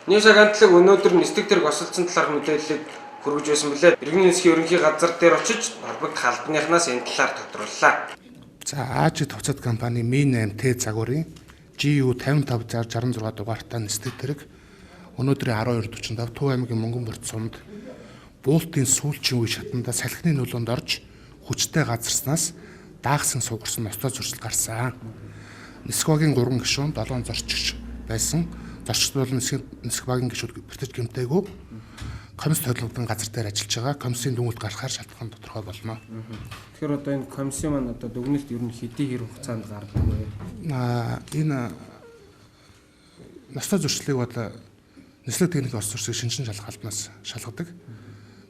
Нийс агентлаг өнөөдөр нислэг тэрэг осолцсон талаар мэдээллийг хүргэж байсан билээ. Иргэний засгийн ерөнхий газар дээр очиж холбогдох албаныхнаас энэ талаар тодрууллаа. За Ажид хувьцат компани Mi8T загварын GU 5566 дугаартай нислэг тэрэг өнөөдрийн 12:45 Төв аймгийн Мөнгөн бүрт сумд буултын сүүлчийн үе шатанда салхины нөлөөнд орж хүчтэй газарснаас даагсан сугарсан ноцтой зуршил гарсан. Нисэх багийн 3 гишүүн 7 зорчигч байсан. Зорчигч бол нисэх багийн гишүүд бэртэж гэмтээгүй. Комисс төлөвлөдөн газар дээр ажиллаж байгаа. Комиссийн дүгнэлт гаргахаар шалтгаан тодорхой болно. Тэгэхээр одоо энэ комиссын маань одоо дүгнэлт ер нь хэдий хэр хугацаанд гардаг вэ? Энэ ноцтой зуршлыг бол нислэг техникийн ос зуршиг шинжин шалгах албанаас шалгадаг.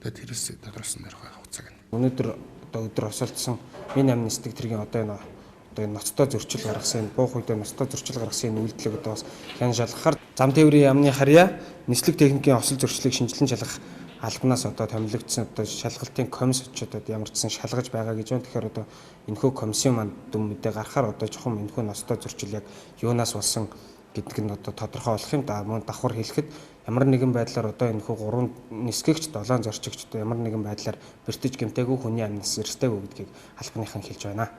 Тэгээд тэрээс тодорхойлсон хугацааг нь. Өнөөдөр одоо өдөр осолдсон Mi8 нислэг тэргийн одоо энэ ноцтой зөрчил гаргасан, буух үедээ ноцтой зөрчил гаргасан үйлдэлийг одоо бас хян шалгахаар зам тээврийн яамны харьяа нислэг техникийн осол зөрчлийг шинжилэн шалгах албанаас одоо томилогдсон одоо шалгалтын комисс очоод ямар ч сан шалгаж байгаа гэж байна. Тэгэхээр одоо энэхүү комиссын манд дүн мэдээ гаргахаар одоо жоохон энэхүү ноцтой зөрчил яг юунаас болсон гэдг нь одоо тодорхой болох юм да. Мөн давхар хэлэхэд ямар нэгэн байдлаар одоо энэхүү 3 нисгэгч 7 зорчигч одоо ямар нэгэн байдлаар бэртэж гэмтээгүй хүний амнаас эрсдээгүй гэдгийг албаныхан хэлж байна.